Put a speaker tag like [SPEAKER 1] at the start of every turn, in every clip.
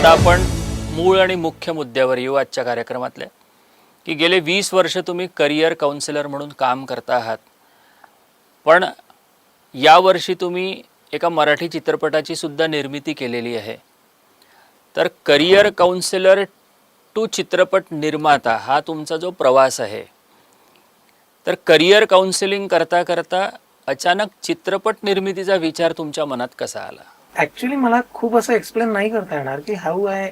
[SPEAKER 1] आता आपण मूळ आणि मुख्य मुद्द्यावर येऊ आजच्या कार्यक्रमातल्या, की गेले 20 वर्ष तुम्ही करिअर काउन्सिलर म्हणून काम करता आहात. पण यावर्षी तुम्ही एका मराठी चित्रपटाची सुद्धा निर्मिती केलेली आहे. तर करिअर काउन्सिलर टू चित्रपट निर्माता हा तुमचा जो प्रवास आहे, तर करिअर काउन्सिलिंग करता करता अचानक चित्रपट निर्मितीचा विचार तुमच्या मनात कसा आला?
[SPEAKER 2] ऍक्च्युली मला खूप असं एक्सप्लेन नाही करता येणार की how I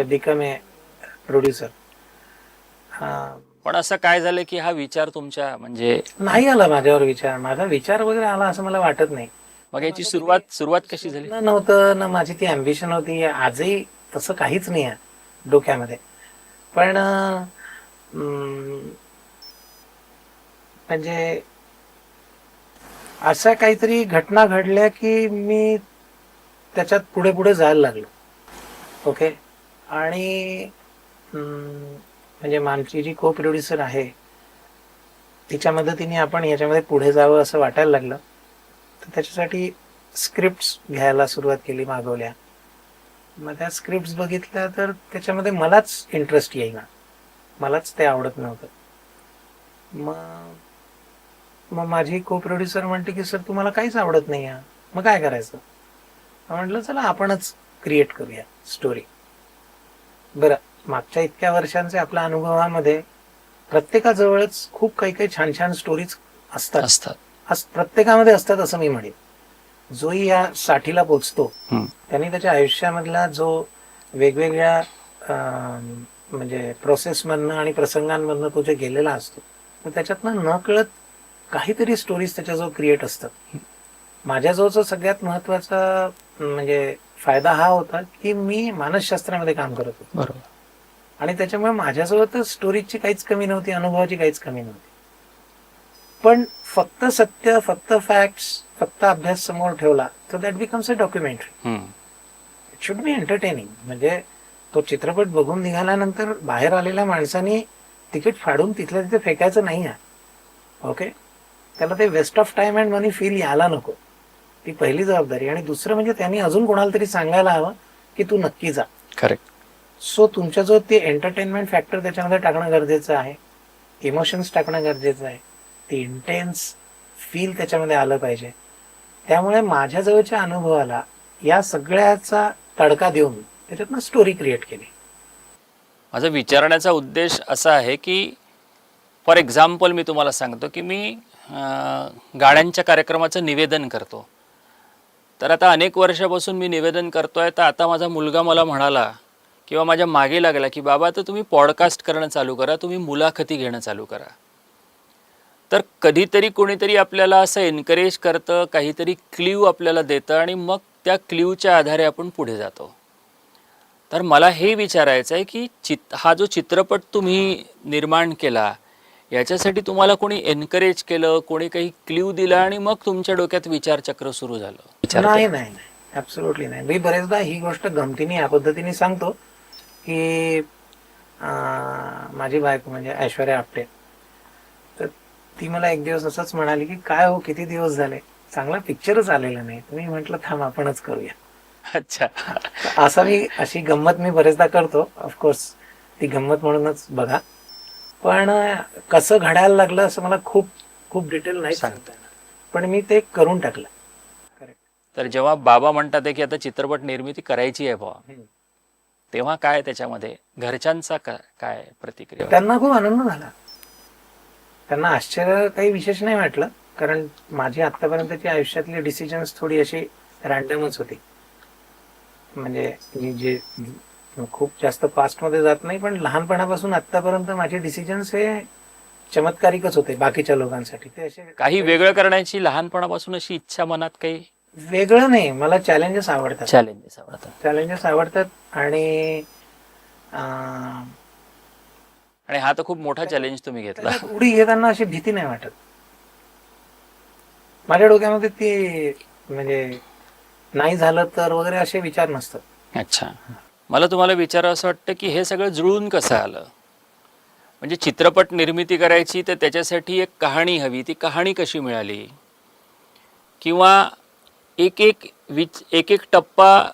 [SPEAKER 2] become a producer.
[SPEAKER 1] पण असं काय झालं की हा विचार तुमच्या म्हणजे
[SPEAKER 2] नाही आला माझ्यावर विचार. माझा विचार वगैरे आला असं मला वाटत नाही.
[SPEAKER 1] मग याची सुरुवात कशी झाली?
[SPEAKER 2] नव्हतं ना, माझी ती अम्बिशन होती. आजही तसं काहीच नाही आहे डोक्यामध्ये. पण म्हणजे अशा काहीतरी घटना घडल्या की मी त्याच्यात पुढे पुढे जायला लागलो. ओके. आणि म्हणजे आमची जी को प्रोड्युसर आहे तिच्या मदतीने आपण याच्यामध्ये पुढे जावं असं वाटायला लागलं. तर त्याच्यासाठी स्क्रिप्ट्स घ्यायला सुरुवात केली, मागवल्या. मग त्या स्क्रिप्ट्स बघितल्या तर त्याच्यामध्ये मलाच इंटरेस्ट येईना, मलाच ते आवडत नव्हतं. मग माझी को प्रोड्युसर म्हणते की सर तुम्हाला काहीच आवडत नाही आहे, मग काय करायचं? म्हटलं चला आपणच क्रिएट करूया स्टोरी. बरं, मागच्या इतक्या वर्षांच्या आपल्या अनुभवामध्ये प्रत्येकाजवळच खूप काही काही छान छान स्टोरीज असतात. प्रत्येकामध्ये असतात असं मी म्हणेन. जोही या 60ला पोचतो त्यांनी त्याच्या आयुष्यामधला जो वेगवेगळ्या म्हणजे प्रोसेसमधनं आणि प्रसंगांमधनं तो जे गेलेला असतो, तर त्याच्यातनं न कळत काहीतरी स्टोरीज त्याच्याजवळ क्रिएट असतात. माझ्याजवळचा सगळ्यात महत्वाचा म्हणजे फायदा हा होता की मी मानसशास्त्रामध्ये काम करत होतो.
[SPEAKER 1] बरोबर.
[SPEAKER 2] आणि त्याच्यामुळे माझ्याजवळ तर स्टोरीजची काहीच कमी नव्हती, अनुभवाची काहीच कमी नव्हती. पण फक्त सत्य, फक्त फॅक्ट्स, फक्त अभ्यास समोर ठेवला तर that becomes a documentary. It should be entertaining. म्हणजे तो चित्रपट बघून निघाल्यानंतर बाहेर आलेल्या माणसांनी तिकीट फाडून तिथल्या तिथे फेकायचं नाही आहे. ओके. त्याला ते waste of time and money feel यायला नको. ती पहिली जबाबदारी. आणि दुसरं म्हणजे त्यांनी अजून कोणाला तरी सांगायला हवं की तू नक्की जा.
[SPEAKER 1] करेक्ट.
[SPEAKER 2] सो तुमच्याजवळ ते एंटरटेनमेंट फॅक्टर त्याच्यामध्ये टाकणं गरजेचं आहे, इमोशन्स टाकणं गरजेचं आहे, ते इंटेन्स फील त्याच्यामध्ये आलं पाहिजे. त्यामुळे माझ्याजवळच्या अनुभवाला या सगळ्याचा तडका देऊन त्याच्यातनं स्टोरी क्रिएट केली.
[SPEAKER 1] माझा विचारण्याचा उद्देश असा आहे की फॉर एक्झाम्पल मी तुम्हाला सांगतो की मी गाण्यांच्या कार्यक्रमाचं निवेदन करतो. तर आता अनेक वर्षापासून मी निवेदन करतोय. तर आता माझा मुलगा मला म्हणाला किंवा माझ्या मागे लागला की बाबा तर तुम्ही पॉडकास्ट करणं चालू करा, तुम्ही मुलाखती घेणं चालू करा. तर कधीतरी कोणीतरी आपल्याला असं एनकरेज करतं, काहीतरी क्ल्यू आपल्याला देतं आणि मग त्या क्ल्यूच्या आधारे आपण पुढे जातो. तर मला हे विचारायचं आहे की हा जो चित्रपट तुम्ही निर्माण केला याच्यासाठी तुम्हाला कोणी एनकरेज केलं, कोणी काही क्ल्यू दिला आणि मग तुमच्या डोक्यात विचारचक्र सुरू झालं?
[SPEAKER 2] नाही नाही, ऍब्सोल्युटली नाही. मी बरेचदा ही गोष्ट गमतीने या पद्धतीने सांगतो की माझी बायको म्हणजे ऐश्वर्या आपटे, तर ती मला एक दिवस असंच म्हणाली की काय हो किती दिवस झाले चांगला पिक्चरच आलेला नाही. मी म्हटलं थांब आपणच करूया.
[SPEAKER 1] अच्छा.
[SPEAKER 2] अशी गंमत मी बरेचदा करतो. ऑफकोर्स ती गंमत म्हणूनच बघा. पण कसं घडायला लागलं असं मला खूप खूप डिटेल नाही सांगता येणार, पण मी ते करून टाकलं. करेक्ट.
[SPEAKER 1] तर जेव्हा बाबा म्हणतात की आता चित्रपट निर्मिती करायची आहे बाबा, तेव्हा काय त्याच्यामध्ये घरच्यांचा काय प्रतिक्रिया?
[SPEAKER 2] त्यांना खूप आनंद झाला. त्यांना आश्चर्य काही विशेष नाही वाटलं, कारण माझी आतापर्यंतची आयुष्यातली डिसिजन्स थोडी अशी रॅन्डमच होती. म्हणजे मी जे खूप जास्त पास्ट मध्ये जात नाही, पण लहानपणापासून आतापर्यंत माझे डिसिजन्स हे चमत्कारिकच होते बाकीच्या लोकांसाठी. ते असे
[SPEAKER 1] काही वेगळं करण्याची लहानपणापासून अशी इच्छा मनात काही?
[SPEAKER 2] वेगळं नाही, मला चॅलेंजेस आवडतात. चॅलेंजेस आवडतात. आणि
[SPEAKER 1] हा तर खूप मोठा चॅलेंज तुम्ही घेतला.
[SPEAKER 2] उडी घेताना अशी भीती नाही वाटत माझ्या डोक्यामध्ये. ती म्हणजे नाही झालं तर वगैरे असे विचार नसतात.
[SPEAKER 1] अच्छा. मला तुम्हाला विचारावं असं वाटतं की हे सगळं जुळून कसं आलं? म्हणजे चित्रपट निर्मिती करायची तर त्याच्यासाठी एक कहाणी हवी, ती कहाणी कशी मिळाली? किंवा एक एक टप्पा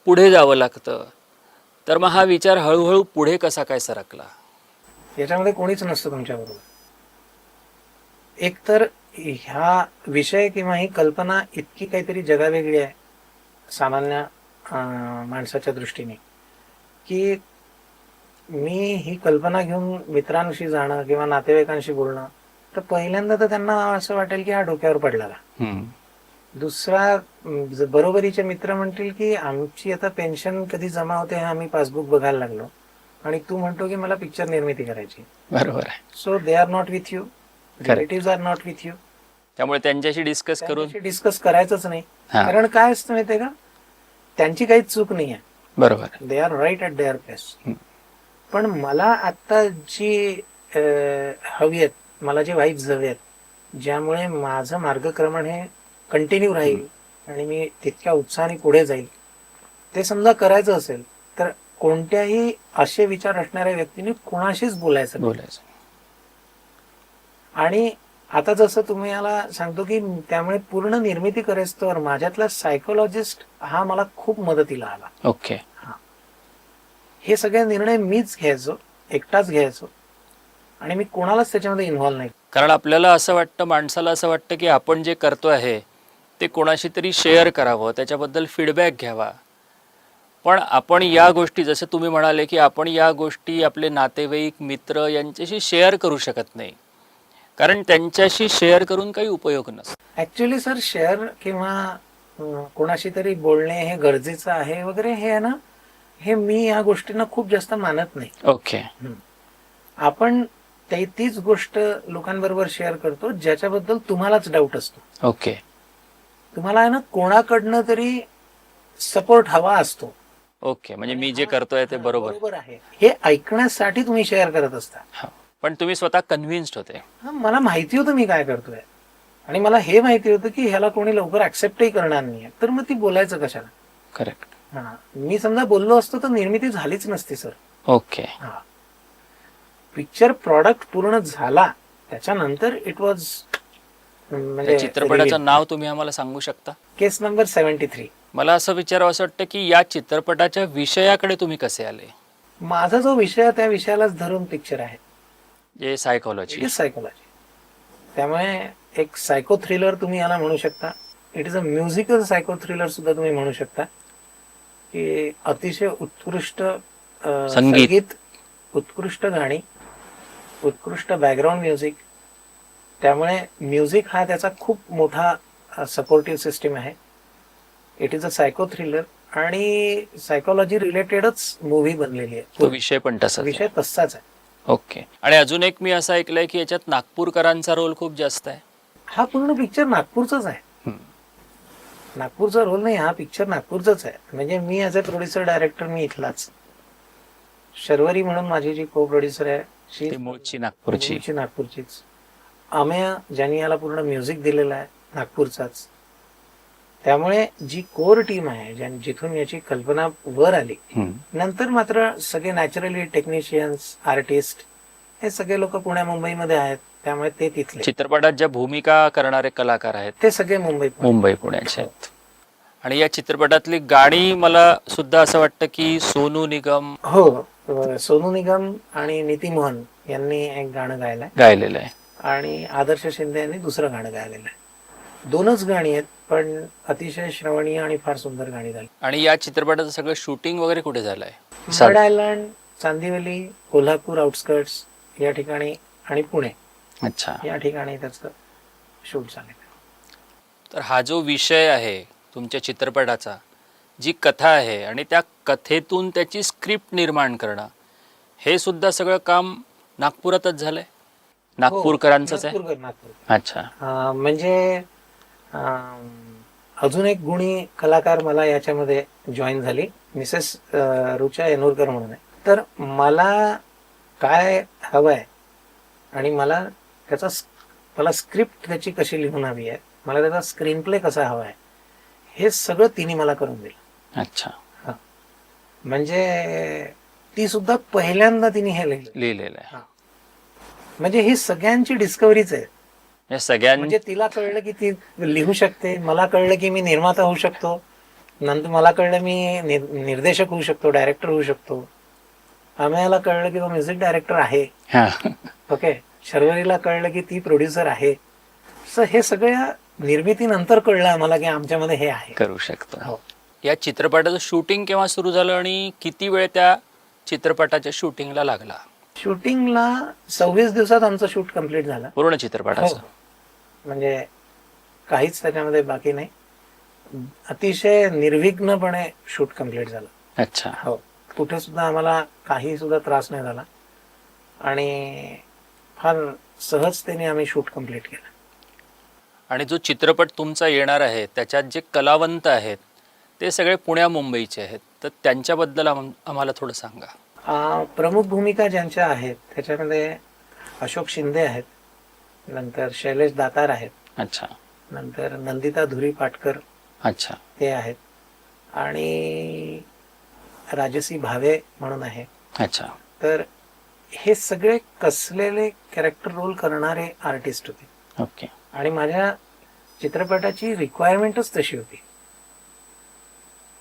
[SPEAKER 1] पुढे जावं लागतं. तर मग हा विचार हळूहळू पुढे कसा काय सरकला?
[SPEAKER 2] याच्यामध्ये कोणीच नसतं तुमच्याबरोबर. एकतर ह्या विषय किंवा ही कल्पना इतकी काहीतरी जगावेगळी आहे सामान्य माणसाच्या दृष्टीने, की मी ही कल्पना घेऊन मित्रांशी जाणं किंवा नातेवाईकांशी बोलणं, तर पहिल्यांदा तर त्यांना असं वाटेल की हा डोक्यावर पडलेला. दुसरा बरोबरीचे मित्र म्हणतील की आमची आता पेन्शन कधी जमा होते हे आम्ही पासबुक बघायला लागलो, आणि तू म्हणतो की मला पिक्चर निर्मिती करायची.
[SPEAKER 1] बरोबर आहे.
[SPEAKER 2] So they are not with you, relative are not with you.
[SPEAKER 1] त्यामुळे त्यांच्याशी डिस्कस करून
[SPEAKER 2] डिस्कस करायचंच नाही.
[SPEAKER 1] हा.
[SPEAKER 2] कारण काय असतं माहितीये का, त्यांची काहीच चूक नाही आहे.
[SPEAKER 1] बरोबर आहे.
[SPEAKER 2] They are right at their place. पण मला आता जी हवी आहेत, मला जे वाईब्स हवे आहेत, ज्यामुळे माझं मार्गक्रमण हे कंटिन्यू राहील आणि मी तितक्या उत्साहाने पुढे जाईल, ते समजा करायचं असेल तर कोणत्याही असे विचार असणाऱ्या व्यक्तीने कोणाशीच बोलायचं. आणि आता जसं तुम्ही याला सांगतो की त्यामुळे पूर्ण निर्मिती करायचं, माझ्यातला सायकोलॉजिस्ट हा मला खूप मदतीला आला.
[SPEAKER 1] ओके.
[SPEAKER 2] हे सगळे निर्णय मीच घ्यायचो, एकटाच घ्यायचो, आणि मी कोणालाच त्याच्यामध्ये इन्व्हॉल्व नाही.
[SPEAKER 1] कारण आपल्याला असं वाटतं, माणसाला असं वाटतं की आपण जे करतो आहे ते कोणाशी तरी शेअर करावं, त्याच्याबद्दल फीडबॅक घ्यावा. पण आपण या गोष्टी, जसं तुम्ही म्हणाले की आपण या गोष्टी आपले नातेवाईक, मित्र यांच्याशी शेअर करू शकत नाही, कारण त्यांच्याशी शेअर करून काही उपयोग नसतो.
[SPEAKER 2] ऍक्च्युली सर, शेअर किंवा कोणाशी तरी बोलणे हे गरजेचं आहे वगैरे, हे आहे ना, हे मी या गोष्टींना खूप जास्त मानत नाही.
[SPEAKER 1] ओके.
[SPEAKER 2] आपण तीच गोष्ट लोकांबरोबर शेअर करतो ज्याच्याबद्दल तुम्हालाच डाऊट असतो.
[SPEAKER 1] ओके.
[SPEAKER 2] तुम्हाला आहे ना कोणाकडनं तरी सपोर्ट हवा असतो.
[SPEAKER 1] ओके, म्हणजे मी जे करतोय ते बरोबर
[SPEAKER 2] आहे हे ऐकण्यासाठी तुम्ही शेअर करत असता.
[SPEAKER 1] पण तुम्ही स्वतः कन्व्हिन्स्ड होते.
[SPEAKER 2] मला माहिती होतं मी काय करतोय, आणि मला हे माहिती होतं की ह्याला कोणी लवकर ऍक्सेप्टही करणार नाहीये, तर मग ती बोलायचं कशाला.
[SPEAKER 1] करेक्ट.
[SPEAKER 2] मी समजा बोललो असतो तर निर्मिती झालीच नसती सर.
[SPEAKER 1] ओके.
[SPEAKER 2] पिक्चर प्रॉडक्ट पूर्ण झाला त्याच्यानंतर इट वॉज, म्हणजे
[SPEAKER 1] चित्रपटाचं नाव तुम्ही आम्हाला सांगू शकता?
[SPEAKER 2] केस नंबर 73.
[SPEAKER 1] मला असं विचारावं असं वाटतं की या चित्रपटाच्या विषयाकडे तुम्ही कसे आले?
[SPEAKER 2] माझा जो विषय आहे त्या विषयालाच धरून पिक्चर आहे,
[SPEAKER 1] जे सायकोलॉजी.
[SPEAKER 2] त्यामुळे एक सायको थ्रिलर तुम्ही याला म्हणू शकता. It is a musical psycho thriller सुद्धा तुम्ही म्हणू शकता, की अतिशय उत्कृष्ट संगीत, उत्कृष्ट गाणी, उत्कृष्ट बॅकग्राऊंड म्युझिक. त्यामुळे म्युझिक हा त्याचा खूप मोठा सपोर्टिव्ह सिस्टीम आहे. It is a psycho thriller आणि सायकोलॉजी रिलेटेडच मूव्ही बनलेली आहे.
[SPEAKER 1] तो विषय पण
[SPEAKER 2] विषय तसाच आहे.
[SPEAKER 1] ओके. आणि अजून एक मी असं ऐकलंय की याच्यात नागपूरकरांचा रोल खूप जास्त आहे.
[SPEAKER 2] हा पूर्ण पिक्चर नागपूरचाच आहे. नागपूरचा रोल नाही, हा पिक्चर नागपूरचाच आहे. म्हणजे मी ॲज अ प्रोड्युसर डायरेक्टर मी इथलाच. शर्वरी म्हणून माझी जी को प्रोड्युसर आहे,
[SPEAKER 1] मूळची नागपूरचीच.
[SPEAKER 2] अमेय, ज्यांनी याला पूर्ण म्युझिक दिलेलं आहे, नागपूरचाच. त्यामुळे जी कोर टीम आहे, जिथून याची कल्पना वर आली, नंतर मात्र सगळे नॅचरली टेक्निशियन्स, आर्टिस्ट हे सगळे लोक पुण्या मुंबईमध्ये आहेत. त्यामुळे ते तिथले.
[SPEAKER 1] चित्रपटात ज्या भूमिका करणारे कलाकार आहेत ते
[SPEAKER 2] सगळे
[SPEAKER 1] मुंबई पुण्याचे आहेत. आणि या चित्रपटातली गाणी मला सुद्धा असं वाटतं की सोनू निगम.
[SPEAKER 2] हो, सोनू निगम आणि नीती मोहन यांनी एक गाणं गायलेलं आहे, आणि आदर्श शिंदे यांनी दुसरं गाणं गायलेलं आहे. 2च गाणी आहेत, पण अतिशय श्रवणीय आणि फार सुंदर गाणी झाली.
[SPEAKER 1] आणि या चित्रपटाचं सगळं शूटिंग वगैरे कुठे झालंय?
[SPEAKER 2] Bird island, Chandivali, Kolhapur outskirts या ठिकाणी, आणि पुणे.
[SPEAKER 1] अच्छा.
[SPEAKER 2] या ठिकाणी त्याचं शूट झालेलं.
[SPEAKER 1] तर हा जो विषय आहे तुमच्या चित्रपटाचा, जी कथा आहे, आणि त्या कथेतून त्याची स्क्रिप्ट निर्माण करणं, हे सुद्धा सगळं काम नागपुरातच झालंय? नागपूरकरांचंच आहे? अच्छा.
[SPEAKER 2] म्हणजे अजून एक गुणी कलाकार मला याच्यामध्ये जॉईन झाली, मिसेस रुचा येनूरकर म्हणून आहे. तर मला काय हवंय आणि मला स्क्रिप्ट त्याची कशी लिहून हवी आहे, मला त्याचा स्क्रीन प्ले कसा हवा आहे, हे सगळं तिने मला करून दिलं.
[SPEAKER 1] अच्छा.
[SPEAKER 2] म्हणजे ती सुद्धा पहिल्यांदा तिने हे
[SPEAKER 1] लिहिलेलं आहे.
[SPEAKER 2] म्हणजे ही सगळ्यांची डिस्कव्हरीच आहे. म्हणजे तिला कळलं की ती लिहू शकते, मला कळलं की मी निर्माता होऊ शकतो, नंतर मला कळलं मी निर्देशक होऊ शकतो, डायरेक्टर होऊ शकतो. आम्हाला कळलं की तो म्युझिक डायरेक्टर आहे.
[SPEAKER 1] हा.
[SPEAKER 2] ओके. शर्वरीला कळलं की ती प्रोड्युसर आहे. सो हे सगळ्या निर्मितीनंतर कळलं आम्हाला की आमच्यामध्ये हे आहे.
[SPEAKER 1] करू शकतो.
[SPEAKER 2] हो.
[SPEAKER 1] या चित्रपटाचं शूटिंग केव्हा सुरू झालं आणि किती वेळ त्या चित्रपटाच्या शूटिंगला लागला?
[SPEAKER 2] शूटिंगला 26 दिवसात आमचं शूट कम्प्लीट झालं.
[SPEAKER 1] पूर्ण
[SPEAKER 2] हो.
[SPEAKER 1] चित्रपटाचं?
[SPEAKER 2] म्हणजे काहीच त्याच्यामध्ये बाकी नाही. अतिशय निर्विघ्नपणे शूट कम्प्लीट झालं.
[SPEAKER 1] अच्छा.
[SPEAKER 2] हो. कुठे सुद्धा आम्हाला काही सुद्धा त्रास नाही झाला आणि फार सहजतेने आम्ही शूट कम्प्लीट केलं.
[SPEAKER 1] आणि जो चित्रपट तुमचा येणार आहे त्याच्यात जे कलावंत आहेत ते सगळे पुण्या मुंबईचे आहेत, तर त्यांच्याबद्दल आम्हाला थोडं सांगा.
[SPEAKER 2] प्रमुख भूमिका ज्यांच्या आहेत त्याच्यामध्ये अशोक शिंदे आहेत, नंतर शैलेश दातार आहेत,
[SPEAKER 1] अच्छा.
[SPEAKER 2] नंतर नंदिता धुरी पाटकर
[SPEAKER 1] अच्छा.
[SPEAKER 2] ते आहेत आणि राजसी भावे म्हणून आहे.
[SPEAKER 1] अच्छा.
[SPEAKER 2] तर हे सगळे कसलेले कॅरेक्टर रोल करणारे आर्टिस्ट होते.
[SPEAKER 1] ओके.
[SPEAKER 2] आणि माझ्या चित्रपटाची रिक्वायरमेंटच तशी होती.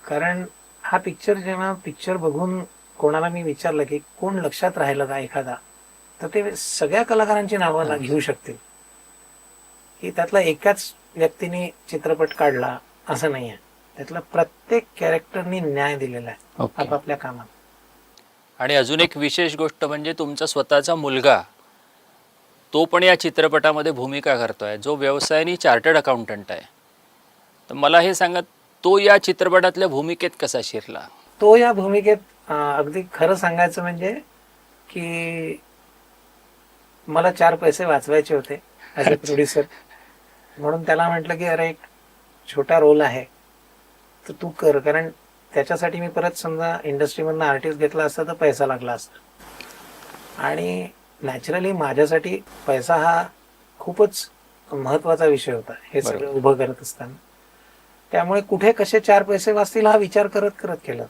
[SPEAKER 2] कारण हा जेव्हा पिक्चर बघून कोणाला मी विचारलं की कोण लक्षात राहिलं का एखादा, तर ते सगळ्या कलाकारांची नावं घेऊ शकतील की त्यातला एकाच व्यक्तीने चित्रपट काढला असं नाही आहे. त्यातला प्रत्येक कॅरेक्टरनी न्याय दिलेला आहे
[SPEAKER 1] ओके.
[SPEAKER 2] आपापल्या कामात.
[SPEAKER 1] आणि अजून एक विशेष गोष्ट म्हणजे तुमचा स्वतःचा मुलगा, तो पण या चित्रपटामध्ये भूमिका करतोय, जो व्यवसायाने चार्टर्ड अकाउंटंट आहे. तर मला हे सांगा, तो या चित्रपटातल्या भूमिकेत कसा शिरला?
[SPEAKER 2] तो या भूमिकेत अगदी खरं सांगायचं म्हणजे की मला 4 पैसे वाचवायचे होते ॲज अ प्रोड्युसर. म्हणून त्याला म्हटलं की अरे एक छोटा रोल आहे तर तू कर. कारण त्याच्यासाठी मी परत समजा इंडस्ट्रीमधनं आर्टिस्ट घेतला असता तर पैसा लागला असता. आणि नॅचरली माझ्यासाठी पैसा हा खूपच महत्वाचा विषय होता हे सगळं उभं करत असताना. त्यामुळे कुठे कसे 4 पैसे वाचतील हा विचार करत करत केलं.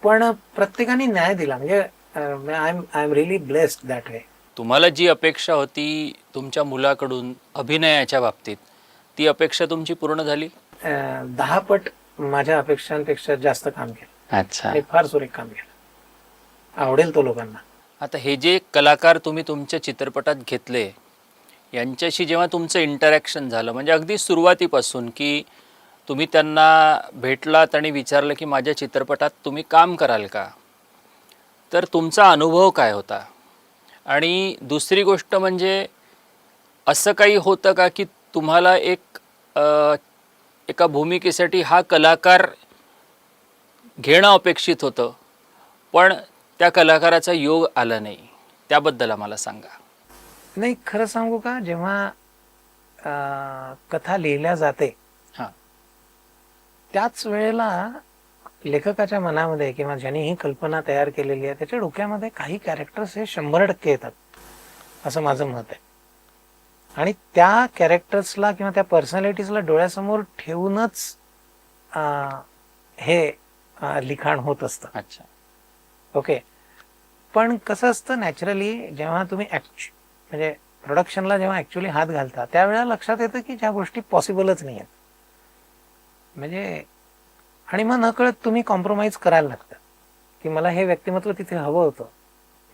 [SPEAKER 2] पण प्रत्येकाने न्याय दिला. म्हणजे I am really blessed that way.
[SPEAKER 1] तुम्हाला जी अपेक्षा होती तुमच्या मुलाकडून अभिनयाच्या बाबतीत, ती अपेक्षा तुमची पूर्ण झाली?
[SPEAKER 2] 10 पट माझ्या अपेक्षांपेक्षा जास्त काम केलं.
[SPEAKER 1] अच्छा.
[SPEAKER 2] आणि फार सुरेख काम केलं. आवडेल तो लोकांना.
[SPEAKER 1] आता हे जे कलाकार तुम्ही तुमच्या चित्रपटात घेतले, यांच्याशी जेव्हा तुमचं इंटरॅक्शन झालं, म्हणजे अगदी सुरुवातीपासून की तुम्ही त्यांना भेटलात आणि विचारलं की माझ्या चित्रपटात तुम्ही काम कराल का, तर तुमचा अनुभव काय होता? आणि दुसरी गोष्ट म्हणजे असं काही होतं का की तुम्हाला एका भूमिकेसाठी हा कलाकार घेणं अपेक्षित होतं पण त्या कलाकाराचा योग आला नाही, त्याबद्दल आम्हाला सांगा.
[SPEAKER 2] नाही, खरं सांगू का, जेव्हा कथा लिहिल्या जाते
[SPEAKER 1] हां.
[SPEAKER 2] त्याच वेळेला लेखकाच्या मनामध्ये किंवा ज्यांनी ही कल्पना तयार केलेली आहे त्याच्या डोक्यामध्ये काही कॅरेक्टर्स हे 100% येतात असं माझं मत आहे. आणि त्या कॅरेक्टर्सला किंवा त्या पर्सनॅलिटीजला डोळ्यासमोर ठेवूनच हे लिखाण होत असतं.
[SPEAKER 1] अच्छा.
[SPEAKER 2] ओके. पण कसं असतं, नॅचरली जेव्हा तुम्ही म्हणजे प्रोडक्शनला जेव्हा ऍक्च्युअली हात घालता त्यावेळेला लक्षात येतं की ज्या गोष्टी पॉसिबलच नाही आहेत. म्हणजे आणि मग नकळत तुम्ही कॉम्प्रोमाइज करायला लागतं की मला हे व्यक्तिमत्व तिथे हवं होतं,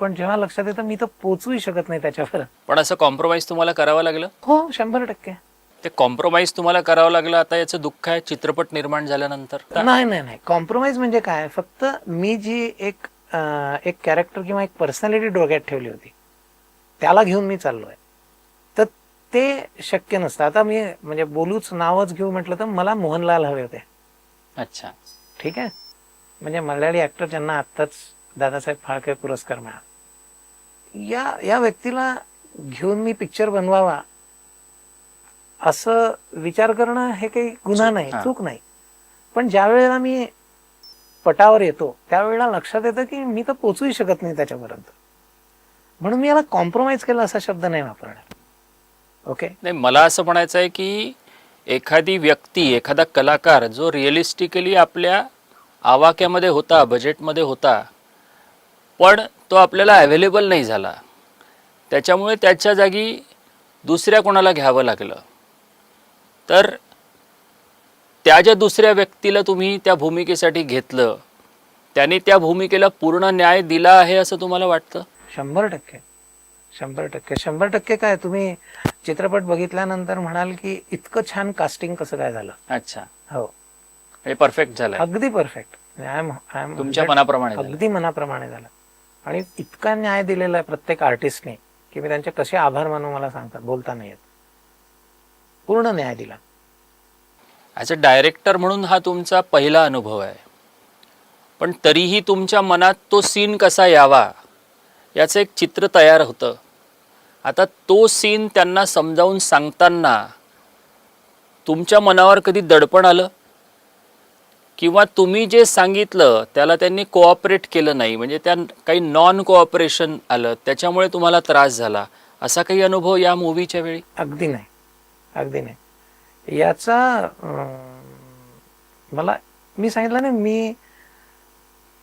[SPEAKER 2] पण जेव्हा लक्षात येतं मी तर पोचूही शकत नाही त्याच्यावर.
[SPEAKER 1] पण असं कॉम्प्रोमाइज तुम्हाला करावं लागलं?
[SPEAKER 2] हो, 100%. ते
[SPEAKER 1] कॉम्प्रोमाइज तुम्हाला करावं लागलं. आता याचं दुःख आहे चित्रपट निर्माण झाल्यानंतर?
[SPEAKER 2] नाही नाही नाही, कॉम्प्रोमाइज म्हणजे काय, फक्त मी जी एक कॅरेक्टर किंवा एक पर्सनॅलिटी डोक्यात ठेवली होती त्याला घेऊन मी चाललोय, तर ते शक्य नसतं. आता मी म्हणजे बोलूच नावच घेऊ म्हटलं तर मला मोहनलाल हवे होते.
[SPEAKER 1] अच्छा.
[SPEAKER 2] ठीक आहे. म्हणजे मल्याळी ऍक्टर ज्यांना आत्ताच दादासाहेब फाळके पुरस्कार मिळाला, या व्यक्तीला घेऊन मी पिक्चर बनवावा असं विचार करणं हे काही गुन्हा नाही, चूक नाही. पण ज्या वेळेला मी पटावर येतो त्यावेळेला लक्षात येतं की मी तर पोचूही शकत नाही त्याच्यापर्यंत. म्हणून मी याला कॉम्प्रोमाइज केला असा शब्द नाही वापरणार. ओके.
[SPEAKER 1] नाही, मला असं म्हणायचं आहे की एखादी व्यक्ती, एखादा कलाकार जो रिअलिस्टिकली आपल्या आवाक्यामध्ये होता, बजेटमध्ये होता, पण तो आपल्याला अवेलेबल नाही झाला, त्याच्यामुळे त्याच्या जागी दुसऱ्या कोणाला घ्यावं लागलं, तर त्या ज्या दुसऱ्या व्यक्तीला तुम्ही त्या भूमिकेसाठी घेतलं त्याने त्या भूमिकेला पूर्ण न्याय दिला आहे असं तुम्हाला वाटतं?
[SPEAKER 2] 100%. 100%. 100% काय, तुम्ही चित्रपट बघितल्यानंतर म्हणाल की इतकं छान कास्टिंग कसं काय झालं.
[SPEAKER 1] अच्छा,
[SPEAKER 2] हो,
[SPEAKER 1] हे परफेक्ट झालं,
[SPEAKER 2] अगदी परफेक्ट. आय एम
[SPEAKER 1] तुमच्या मनाप्रमाणे झालं.
[SPEAKER 2] अगदी मनाप्रमाणे झालं. आणि इतका न्याय दिलेला आहे प्रत्येक आर्टिस्टने की मी त्यांचे कसे आभार मानू मला सांगतात, बोलता नाही येत. पूर्ण न्याय दिला.
[SPEAKER 1] ॲज अ डायरेक्टर म्हणून हा तुमचा पहिला अनुभव आहे, पण तरीही तुमच्या मनात तो सीन कसा यावा याचं एक चित्र तयार होतं. आता तो सीन त्यांना समजावून सांगताना तुमच्या मनावर कधी दडपण आलं, किंवा तुम्ही जे सांगितलं त्याला त्यांनी कोऑपरेट केलं नाही, म्हणजे त्या काही नॉन कोऑपरेशन आलं त्याच्यामुळे तुम्हाला त्रास झाला, असा काही अनुभव या मूवीच्या वेळी?
[SPEAKER 2] अगदी नाही, अगदी नाही. याचा मला, मी सांगितलं ना, मी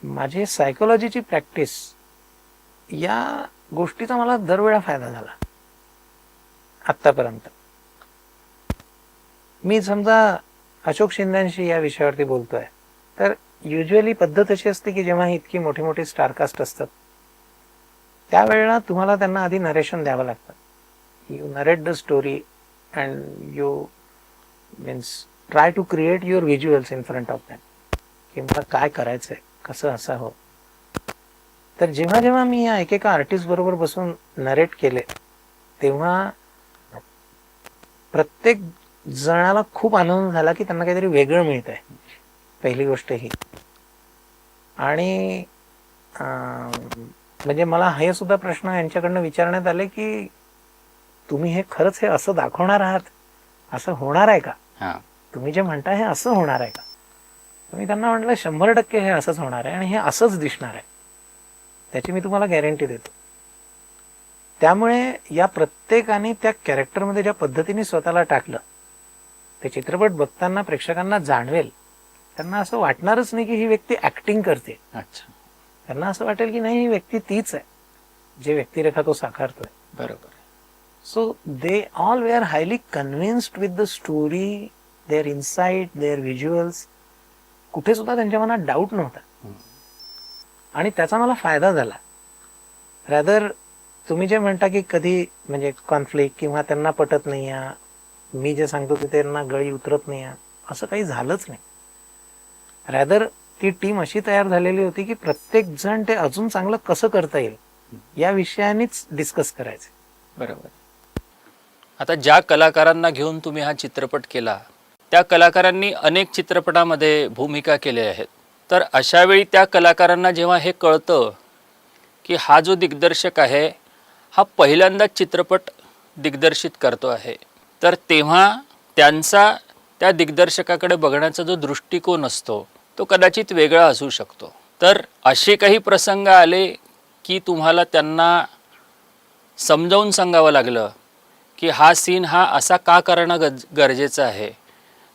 [SPEAKER 2] माझी सायकोलॉजीची प्रॅक्टिस, या गोष्टीचा मला दरवेळा फायदा झाला आत्तापर्यंत. मी समजा अशोक शिंदेशी या विषयावरती बोलतोय, तर युजली पद्धत अशी असते की जेव्हा इतकी मोठी मोठी स्टारकास्ट असतात त्यावेळेला तुम्हाला त्यांना आधी नरेशन द्यावं लागतं. You narrate the story and you means try to create your visuals in front of them, की मला काय करायचंय, कसं असं हो. तर जेव्हा जेव्हा मी या एकेका आर्टिस्ट बरोबर बसून नरेट केले तेव्हा प्रत्येक जणाला खूप आनंद झाला की त्यांना काहीतरी वेगळं मिळत आहे, पहिली गोष्ट ही. आणि म्हणजे मला हे सुद्धा प्रश्न यांच्याकडनं विचारण्यात आले की तुम्ही हे खरंच हे असं दाखवणार आहात, असं होणार आहे का, तुम्ही जे म्हणताय हे असं होणार आहे का. मी त्यांना म्हटलं 100% हे असंच होणार आहे आणि हे असंच दिसणार आहे, त्याची मी तुम्हाला गॅरंटी देतो. त्यामुळे या प्रत्येकाने त्या कॅरेक्टरमध्ये ज्या पद्धतीने स्वतःला टाकलं ते चित्रपट बघताना प्रेक्षकांना जाणवेल. त्यांना असं वाटणारच नाही की ही व्यक्ती ऍक्टिंग करते.
[SPEAKER 1] अच्छा,
[SPEAKER 2] त्यांना असं वाटेल की नाही, ही व्यक्ती तीच आहे जे व्यक्तिरेखा तो साकारतोय.
[SPEAKER 1] बरोबर.
[SPEAKER 2] So they always are highly convinced with the story, their insight, their visuals. कुठे सुद्धा त्यांच्या मनात डाऊट नव्हता आणि त्याचा मला फायदा झाला. रॅदर तुम्ही जे म्हणता की कधी म्हणजे कॉन्फ्लिक्ट किंवा त्यांना पटत नाही, मी जे सांगतो ते त्यांना गळी उतरत नाही, असं काही झालंच नाही. रॅदर ती टीम अशी तयार झालेली होती की प्रत्येक जण ते अजून चांगलं कसं करता येईल या विषयानेच डिस्कस करायचे.
[SPEAKER 1] बरोबर. आता ज्या कलाकारांना घेऊन तुम्ही हा चित्रपट केला त्या कलाकारांनी अनेक चित्रपटामध्ये भूमिका केल्या आहेत. तर अशा वेळी त्या कलाकारांना जेव्हा हे कळतं की हा जो दिग्दर्शक आहे हा पहिल्यांदाच चित्रपट दिग्दर्शित करतो आहे, तर तेव्हा त्यांचा त्या दिग्दर्शकाकडे बघण्याचा जो दृष्टिकोन असतो तो कदाचित वेगळा असू शकतो. तर असे काही प्रसंग आले की तुम्हाला त्यांना समजावून सांगावं लागलं की हा सीन हा असा का करणं गरजेचं आहे,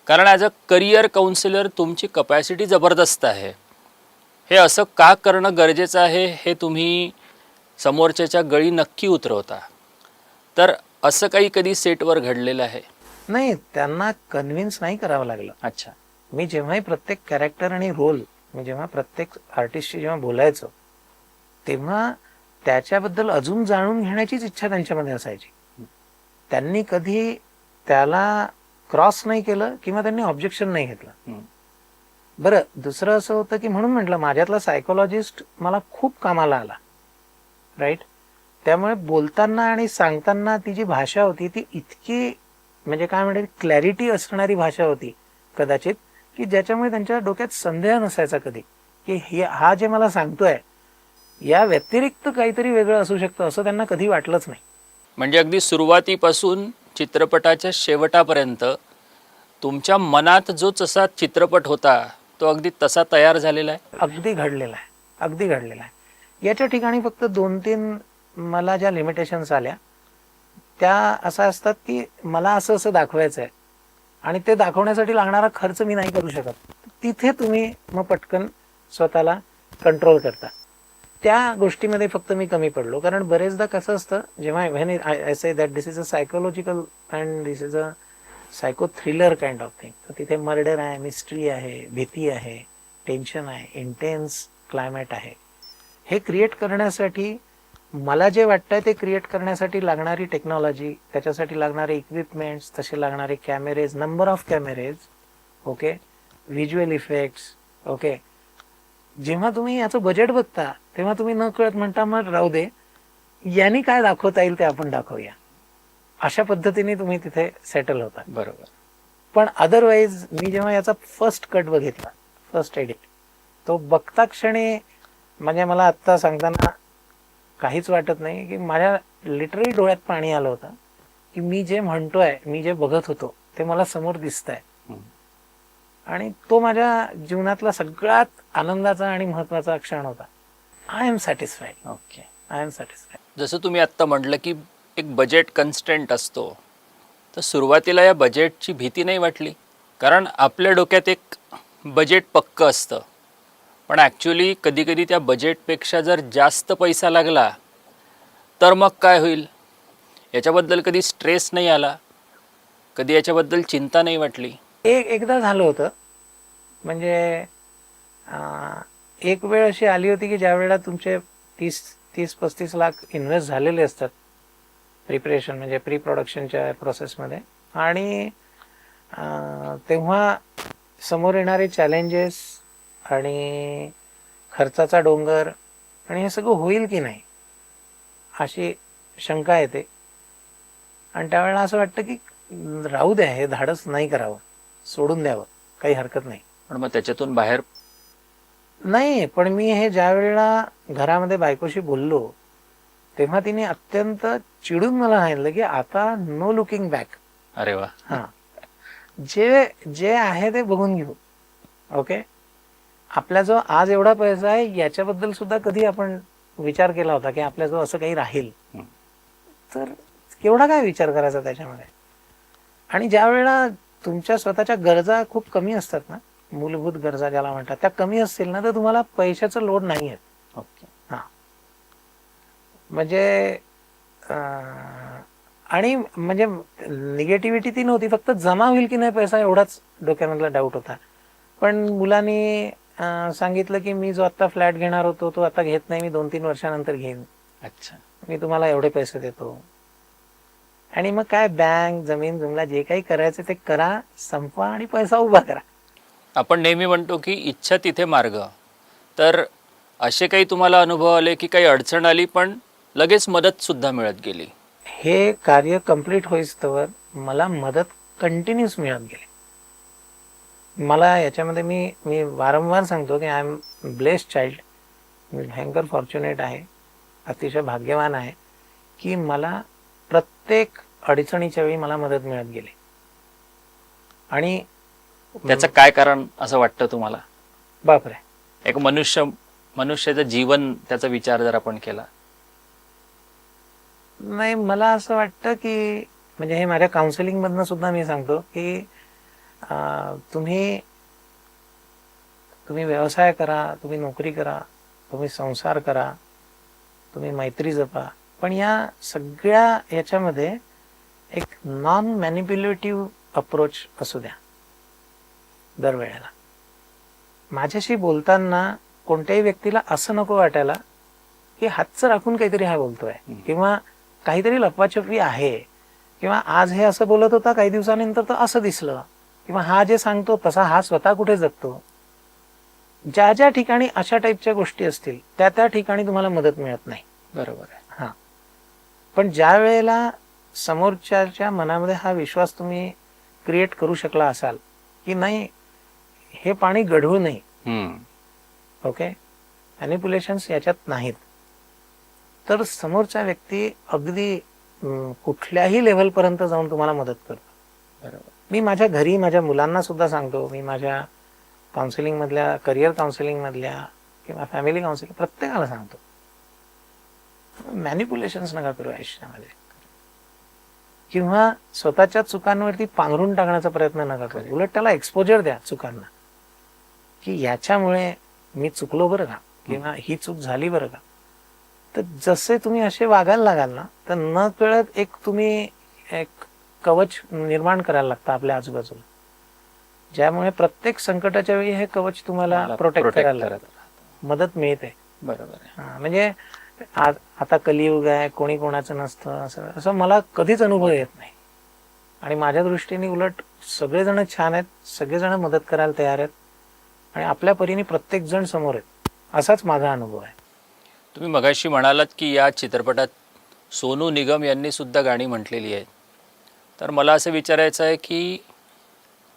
[SPEAKER 1] कारण ॲज अ करिअर काउन्सिलर तुमची कपॅसिटी जबरदस्त आहे, हे असं का करणं गरजेचं आहे हे तुम्ही समोरच्याच्या गळी नक्की उतरवता. तर असं काही कधी सेटवर घडलेलं आहे?
[SPEAKER 2] नाही, त्यांना कन्व्हिन्स नाही करावं लागलं.
[SPEAKER 1] अच्छा.
[SPEAKER 2] मी जेव्हाही प्रत्येक कॅरेक्टर आणि रोल, मी जेव्हा प्रत्येक आर्टिस्टशी जेव्हा बोलायचो तेव्हा त्याच्याबद्दल अजून जाणून घेण्याचीच इच्छा त्यांच्यामध्ये असायची. त्यांनी कधी त्याला क्रॉस नाही केलं किंवा त्यांनी ऑब्जेक्शन नाही घेतलं. बरं, दुसरं असं होतं की म्हणून म्हटलं माझ्यातला सायकोलॉजिस्ट मला खूप कामाला आला, राईट. त्यामुळे बोलताना आणि सांगताना ती जी भाषा होती ती इतकी म्हणजे काय म्हणते क्लॅरिटी असणारी भाषा होती कदाचित, की ज्याच्यामुळे त्यांच्या डोक्यात संदेह नसायचा कधी की हा जे मला सांगतोय या व्यतिरिक्त काहीतरी वेगळं असू शकतं, असं त्यांना कधी वाटलंच नाही.
[SPEAKER 1] म्हणजे अगदी सुरुवातीपासून चित्रपटाच्या शेवटापर्यंत तुमच्या मनात जो जसा चित्रपट होता तो अगदी तसा तयार झालेला आहे?
[SPEAKER 2] अगदी घडलेला आहे, अगदी घडलेला आहे. याच्या ठिकाणी फक्त 2-3 मला ज्या लिमिटेशन्स आल्या त्या असा असतात की मला असं असं दाखवायचं आहे आणि ते दाखवण्यासाठी लागणारा खर्च मी नाही करू शकत. तिथे तुम्ही मग पटकन स्वतःला कंट्रोल करता. त्या गोष्टीमध्ये फक्त मी कमी पडलो, कारण बरेचदा कसं असतं जेव्हा when I say that this is a psychological and this is a psycho thriller kind of thing. तर तिथे मर्डर आहे, मिस्ट्री आहे, भीती आहे, टेन्शन आहे, इंटेन्स क्लायमेट आहे. हे क्रिएट करण्यासाठी मला जे वाटतंय ते क्रिएट करण्यासाठी लागणारी टेक्नॉलॉजी, त्याच्यासाठी लागणारे इक्विपमेंट्स, तसे लागणारे cameras, number of cameras, okay, visual effects, okay. जेव्हा तुम्ही याचं बजेट बघता तेव्हा तुम्ही न कळत म्हणता मग राहू दे, यांनी काय दाखवता येईल ते आपण दाखवूया, अशा पद्धतीने तुम्ही तिथे सेटल होता.
[SPEAKER 1] बरोबर.
[SPEAKER 2] पण अदरवाईज मी जेव्हा याचा फर्स्ट कट बघितला, फर्स्ट एडिट, तो बघता क्षणी म्हणजे मला आत्ता सांगताना काहीच वाटत नाही की माझ्या लिटरली डोळ्यात पाणी आलं होतं की मी जे म्हणतोय, मी जे बघत होतो ते मला समोर दिसतंय. आणि तो माझ्या जीवनातला सगळ्यात आनंदाचा आणि महत्वाचा क्षण होता. I am satisfied.
[SPEAKER 1] Okay.
[SPEAKER 2] I am satisfied.
[SPEAKER 1] जसं तुम्ही आत्ता म्हटलं की एक बजेट कन्स्टंट असतो, तर सुरुवातीला या बजेटची भीती नाही वाटली? कारण आपल्या डोक्यात एक बजेट पक्कं असतं, पण ॲक्च्युली कधीकधी त्या बजेटपेक्षा जर जास्त पैसा लागला तर मग काय होईल, याच्याबद्दल कधी स्ट्रेस नाही आला? कधी याच्याबद्दल चिंता नाही वाटली?
[SPEAKER 2] एकदा झालं होतं. म्हणजे एक वेळ अशी आली होती की ज्या वेळेला तुमचे 30-35 लाख इन्व्हेस्ट झालेले असतात प्रिपरेशन म्हणजे प्री प्रोडक्शनच्या प्रोसेसमध्ये, आणि तेव्हा समोर येणारे चॅलेंजेस आणि खर्चाचा डोंगर आणि हे सगळं होईल की नाही अशी शंका येते. आणि त्यावेळेला असं वाटतं की राहू द्या, हे धाडस नाही करावं, सोडून द्यावं, काही हरकत नाही.
[SPEAKER 1] पण मग त्याच्यातून बाहेर
[SPEAKER 2] नाही, पण मी हे ज्या वेळेला घरामध्ये बायकोशी बोललो तेव्हा तिने अत्यंत चिडून मला सांगितलं की आता नो लुकिंग बॅक.
[SPEAKER 1] अरे वा.
[SPEAKER 2] हा, जे जे आहे ते बघून घेऊ. ओके, आपला जो आज एवढा पैसा आहे याच्याबद्दल सुद्धा कधी आपण विचार केला होता की आपल्या जो असं काही राहील, तर केवढा काय विचार करायचा त्याच्यामध्ये. आणि ज्या वेळेला तुमच्या स्वतःच्या गरजा खूप कमी असतात ना, मूलभूत गरजा ज्याला म्हणतात, त्या कमी असतील ना, तर तुम्हाला पैशाचं लोड नाही आहे.
[SPEAKER 1] ओके.
[SPEAKER 2] हा, म्हणजे आणि म्हणजे निगेटिव्हिटी ती नव्हती, फक्त जमा होईल की नाही पैसा एवढाच डोक्यामधला डाऊट होता. पण मुलांनी सांगितलं की मी जो आता फ्लॅट घेणार होतो तो आता घेत नाही, मी 2-3 वर्षानंतर घेईन.
[SPEAKER 1] अच्छा.
[SPEAKER 2] मी तुम्हाला एवढे पैसे देतो. आणि मग काय, बँक, जमीन जुमला जे काही करायचं ते करा, संपवा आणि पैसा उभा करा.
[SPEAKER 1] आपण नेहमी म्हणतो की इच्छा तिथे मार्ग. तर असे काही तुम्हाला अनुभव आले की काही अडचण आली पण लगेच मदत सुद्धा मिळत गेली?
[SPEAKER 2] हे कार्य कम्प्लीट होईस्तोवर मला मदत कंटिन्यूस मिळत गेली. मला याच्यामध्ये मी वारंवार सांगतो की आय एम ब्लेस्ड चाइल्ड. मी भयंकर फॉर्च्युनेट आहे, अतिशय भाग्यवान आहे की मला प्रत्येक अडचणीच्या वेळी मला मदत मिळत गेली. आणि
[SPEAKER 1] त्याचं काय कारण असं वाटतं तुम्हाला?
[SPEAKER 2] बापरे,
[SPEAKER 1] एक मनुष्याचं जीवन, त्याचा विचार जर आपण केला?
[SPEAKER 2] नाही, मला असं वाटतं की म्हणजे हे माझ्या काउन्सिलिंग मधनं सुद्धा मी सांगतो की तुम्ही व्यवसाय करा, तुम्ही नोकरी करा, तुम्ही संसार करा, तुम्ही मैत्री जपा, पण या सगळ्या याच्यामध्ये एक नॉन मॅनिप्युलेटिव्ह अप्रोच असू द्या दरवेळेला. माझ्याशी बोलताना कोणत्याही व्यक्तीला असं नको वाटायला की हातचं राखून काहीतरी हा बोलतोय किंवा काहीतरी लपवाछपवी आहे, किंवा आज हे असं बोलत होता, काही दिवसानंतर तर असं दिसलं, किंवा हा जे सांगतो तसा हा स्वतः कुठे जगतो. ज्या ज्या ठिकाणी अशा टाईपच्या गोष्टी असतील त्या त्या ठिकाणी तुम्हाला मदत मिळत नाही.
[SPEAKER 1] बरोबर आहे.
[SPEAKER 2] हा, पण ज्या वेळेला समोरच्याच्या मनामध्ये हा विश्वास तुम्ही क्रिएट करू शकला असाल की नाही, हे पाणी गढूळ नाही, ओके, मॅनिप्युलेशन्स याच्यात नाहीत, तर समोरचा व्यक्ती अगदी कुठल्याही लेव्हलपर्यंत जाऊन तुम्हाला मदत करतो.
[SPEAKER 1] बरोबर.
[SPEAKER 2] मी माझ्या घरी माझ्या मुलांना सुद्धा सांगतो, मी माझ्या काउन्सिलिंग मधल्या, करिअर काउन्सिलिंग मधल्या किंवा फॅमिली काउन्सिलिंग, प्रत्येकाला सांगतो, मॅनिप्युलेशन्स नका करू आयुष्यामध्ये, किंवा स्वतःच्या चुकांवरती पांघरून टाकण्याचा प्रयत्न नका करू. उलट त्याला एक्सपोजर द्या चुकांना, की याच्यामुळे मी चुकलो बरं का, किंवा ही चूक झाली बरं का. तर जसे तुम्ही असे वागायला लागाल ना, तर न कळत एक तुम्ही एक कवच निर्माण करायला लागतं आपल्या आजूबाजूला, ज्यामुळे प्रत्येक संकटाच्या वेळी हे कवच तुम्हाला प्रोटेक्ट करायला लागतं, मदत मिळते.
[SPEAKER 1] बरोबर आहे.
[SPEAKER 2] म्हणजे आता कलियुग आहे, कोणी कोणाचं नसतं असं असं मला कधीच अनुभव येत नाही. आणि माझ्या दृष्टीने उलट सगळेजण छान आहेत, सगळेजण मदत करायला तयार आहेत आणि आपल्या परीने प्रत्येक जण समोर आहेत, असाच माझा अनुभव आहे.
[SPEAKER 1] तुम्ही मगाशी म्हणालात की या चित्रपटात सोनू निगम यांनी सुद्धा गाणी म्हटलेली आहेत. तर मला असं विचारायचं आहे की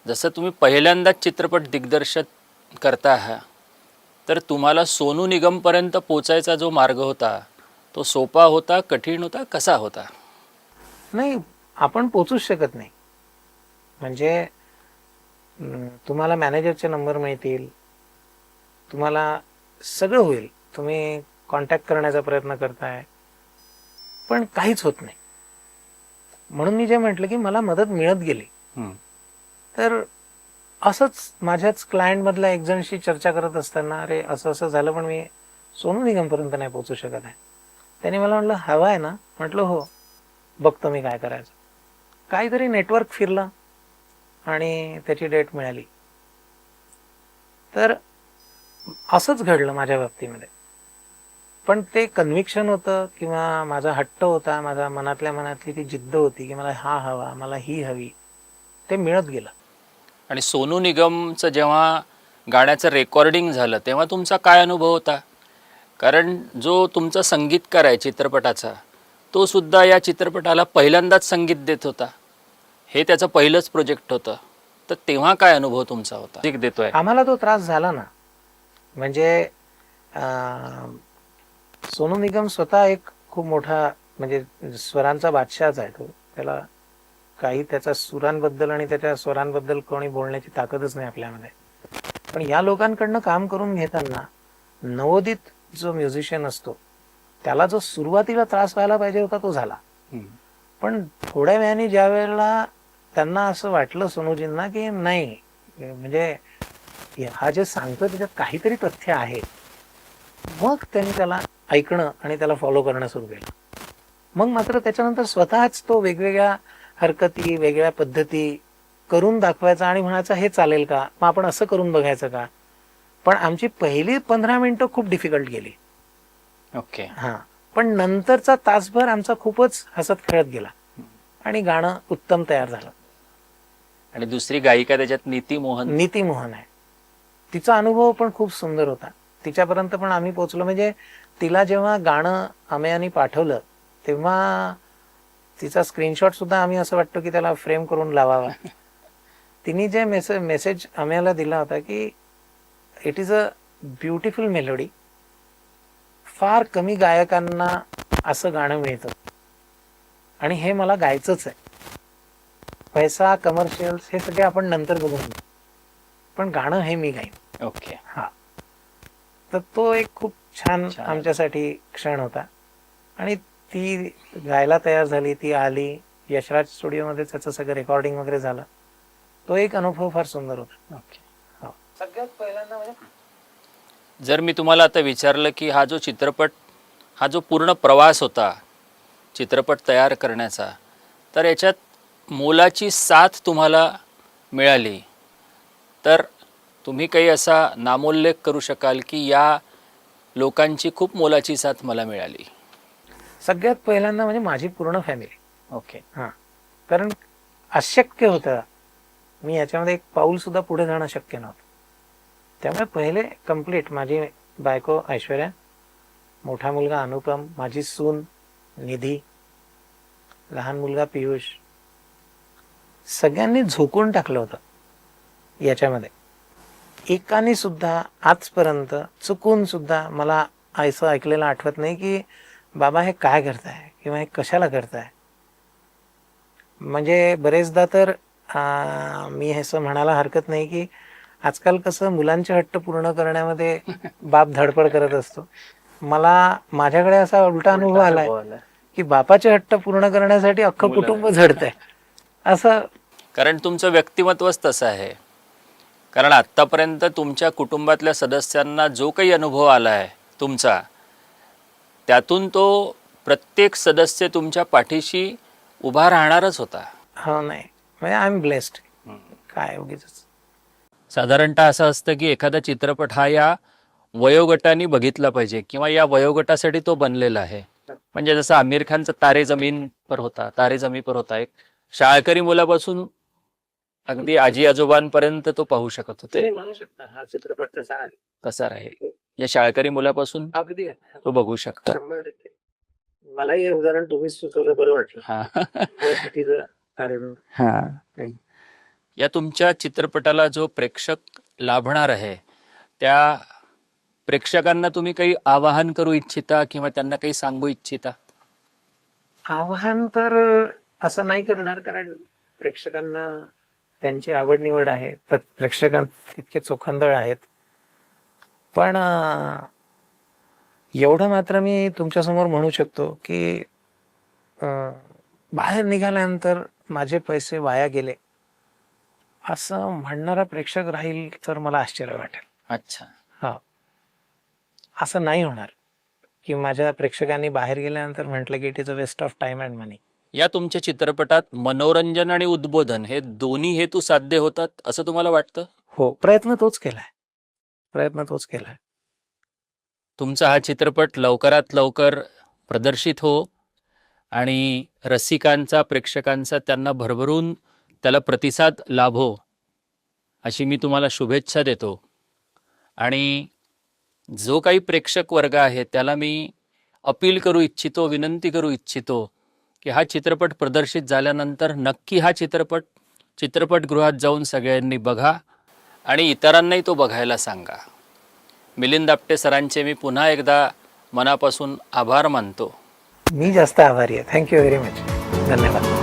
[SPEAKER 1] जसं तुम्ही पहिल्यांदाच चित्रपट दिग्दर्शक करता आहात, तर तुम्हाला सोनू निगमपर्यंत पोचायचा जो मार्ग होता तो सोपा होता, कठीण होता, कसा होता?
[SPEAKER 2] नाही, आपण पोचूच शकत नाही. म्हणजे तुम्हाला मॅनेजरचे नंबर मिळतील, तुम्हाला सगळं होईल, तुम्ही कॉन्टॅक्ट करण्याचा प्रयत्न करताय, पण काहीच होत नाही. म्हणून मी जे म्हटलं की मला मदत मिळत गेली. तर असंच माझ्याच क्लायंटमधल्या एक जणशी चर्चा करत असताना, अरे असं असं झालं पण मी सोनू निगमपर्यंत नाही पोचू शकत आहे. त्याने मला म्हटलं हवा आहे ना? म्हटलं हो, बघतो मी काय करायचं. काहीतरी नेटवर्क फिरलं आणि त्याची डेट मिळाली. तर असंच घडलं माझ्या बाबतीमध्ये. पण ते कन्व्हिक्शन होतं किंवा माझा हट्ट होता, माझ्या मनातल्या मनातली ती जिद्द होती की मला हा हवा, मला ही हवी, ते मिळत गेलं.
[SPEAKER 1] आणि सोनू निगमचं जेव्हा गाण्याचं रेकॉर्डिंग झालं तेव्हा तुमचा काय अनुभव होता? कारण जो तुमचा संगीतकार आहे चित्रपटाचा, तो सुद्धा या चित्रपटाला पहिल्यांदाच संगीत देत होता. हे त्याचं पहिलंच प्रोजेक्ट होतं. तर तेव्हा काय अनुभव तुमचा होता? संगीत देतोय.
[SPEAKER 2] आम्हाला तो त्रास झाला ना. म्हणजे सोनू निगम स्वतः एक खूप मोठा म्हणजे स्वरांचा बादशाहच आहे तो. त्याला काही त्याच्या सुरांबद्दल आणि त्याच्या स्वरांबद्दल कोणी बोलण्याची ताकदच नाही आपल्यामध्ये. पण या लोकांकडनं काम करून घेताना नवोदित जो म्युझिशियन असतो त्याला जो सुरुवातीला त्रास व्हायला पाहिजे होता तो झाला. पण थोड्या वेळाने ज्या वेळेला त्यांना असं वाटलं सोनूजींना की नाही, म्हणजे हा जे सांगतो त्याच्यात काहीतरी तथ्य आहे, मग त्यांनी त्याला ऐकणं आणि त्याला फॉलो करणं सुरू केलं. मग मात्र त्याच्यानंतर स्वतःच तो वेगवेगळ्या हरकती, वेगळ्या पद्धती करून दाखवायचा आणि म्हणायचा हे चालेल का, मग आपण असं करून बघायचं का. पण आमची पहिली 15 मिनिटं खूप डिफिकल्ट गेली.
[SPEAKER 1] ओके.
[SPEAKER 2] हा, पण नंतरचा तासभर आमचा खूपच हसत खेळत गेला आणि गाणं उत्तम तयार झालं.
[SPEAKER 1] आणि दुसरी गायिका त्याच्यात नीती मोहन
[SPEAKER 2] आहे. तिचा अनुभव पण खूप सुंदर होता. तिच्यापर्यंत पण आम्ही पोहोचलो. म्हणजे तिला जेव्हा गाणं अमेयाने पाठवलं तेव्हा तिचा स्क्रीनशॉट सुद्धा आम्ही असं वाटतो की त्याला फ्रेम करून लावावा. तिने जे मेसेज अमेयाला दिला होता की it is a beautiful melody, फार कमी गायकांना असं गाणं मिळतं आणि हे मला गायचंच आहे. पैसा, कमर्शियल्स हे सगळे आपण नंतर बघून, पण गाणं हे मी गाईन.
[SPEAKER 1] ओके.
[SPEAKER 2] हा, तर तो एक खूप छान आमच्यासाठी क्षण होता. आणि ती गायला तयार झाली, ती आली, यशराज स्टुडिओमध्ये त्याचं सगळं रेकॉर्डिंग वगैरे झालं. तो एक अनुभव फार सुंदर होता.
[SPEAKER 1] ओके.
[SPEAKER 2] सगळ्यात पहिल्यांदा म्हणजे
[SPEAKER 1] जर मी तुम्हाला आता विचारलं की हा जो चित्रपट, हा जो पूर्ण प्रवास होता चित्रपट तयार करण्याचा, तर याच्यात मोलाची साथ तुम्हाला मिळाली, तर तुम्ही काही असा नामोल्लेख करू शकाल की या लोकांची खूप मोलाची साथ मला मिळाली?
[SPEAKER 2] सगळ्यात पहिल्यांदा म्हणजे माझी पूर्ण फॅमिली.
[SPEAKER 1] ओके.
[SPEAKER 2] हां, कारण अशक्य होतं, मी याच्यामध्ये एक पाऊल सुद्धा पुढे जाणं शक्य नव्हतं. त्यामुळे पहिले कम्प्लीट माझी बायको ऐश्वर्या, मोठा मुलगा अनुपम, माझी सून निधी, लहान मुलगा पियुष, सगळ्यांनी झोकून टाकलं होतं याच्यामध्ये. एकाने सुद्धा आजपर्यंत चुकून सुद्धा मला असं ऐकलेलं आठवत नाही की बाबा हे काय करताय किंवा हे कशाला करताय. म्हणजे बरेचदा तर मी हे असं म्हणायला हरकत नाही की आजकाल कसं मुलांचे हट्ट पूर्ण करण्यामध्ये बाप धडपड करत असतो. मला माझ्याकडे असा उलटा अनुभव आलाय की बापाचे हट्ट पूर्ण करण्यासाठी अख्खं कुटुंब झडतंय असं.
[SPEAKER 1] कारण तुमचं व्यक्तिमत्वच तसं आहे. कारण आत्तापर्यंत तुमच्या कुटुंबातल्या सदस्यांना जो काही अनुभव आला आहे तुमचा, त्यातून तो प्रत्येक सदस्य तुमच्या पाठीशी उभा राहणारच होता.
[SPEAKER 2] हो नाही म्हणजे आय एम ब्लेस्ड. काय उगीच
[SPEAKER 1] साधारणतः असं असतं की एखादा चित्रपट हा या वयोगटाने बघितला पाहिजे किंवा या वयोगटासाठी तो बनलेला आहे. म्हणजे जसं आमिर खानचा तारे जमीन पर होता एक शाळकरी मुलापासून अगदी आजी आजोबांपर्यंत तो पाहू शकत होते.
[SPEAKER 2] म्हणू शकता हा चित्रपट तसा आहे.
[SPEAKER 1] कसा आहे या शाळकरी मुलापासून
[SPEAKER 2] अगदी
[SPEAKER 1] तो बघू शकता.
[SPEAKER 2] 100%. मला हे उदाहरण तुम्हीच सुचवलं बरं वाटलं.
[SPEAKER 1] हा हा. या तुमच्या चित्रपटाला जो प्रेक्षक लाभणार आहे त्या प्रेक्षकांना तुम्ही काही आवाहन करू इच्छिता किंवा त्यांना काही सांगू इच्छिता?
[SPEAKER 2] आव्हान तर असं नाही करणार, कारण प्रेक्षकांना त्यांची आवड निवड आहे, तर प्रेक्षकां तितके चोखंदळ आहेत. पण एवढं मात्र मी तुमच्यासमोर म्हणू शकतो की बाहेर निघाल्यानंतर माझे पैसे वाया गेले असं म्हणणारा प्रेक्षक राहील तर मला आश्चर्य वाटेल.
[SPEAKER 1] अच्छा.
[SPEAKER 2] हा, असं नाही होणार की माझ्या प्रेक्षकांनी बाहेर गेल्यानंतर म्हटलं की it is a waste of time and money.
[SPEAKER 1] या तुमच्या चित्रपटात मनोरंजन आणि उद्बोधन हे दोन्ही हेतू साध्य होतात असं तुम्हाला वाटतं?
[SPEAKER 2] हो, प्रयत्न तोच केलाय.
[SPEAKER 1] तुमचा हा चित्रपट लवकरात लवकर प्रदर्शित हो आणि रसिकांचा प्रेक्षकांचा त्यांना भरभरून त्याला प्रतिसाद लाभो अशी मी तुम्हाला शुभेच्छा देतो. आणि जो काही प्रेक्षक वर्ग आहे त्याला मी अपील करू इच्छितो, विनंती करू इच्छितो की हा चित्रपट प्रदर्शित झाल्यानंतर नक्की हा चित्रपटगृहात जाऊन सगळ्यांनी बघा आणि इतरांनाही तो बघायला सांगा. मिलिंद आपटे सरांचे मी पुन्हा एकदा मनापासून आभार मानतो.
[SPEAKER 2] मी जास्त आभारी आहे. Thank you very much. धन्यवाद.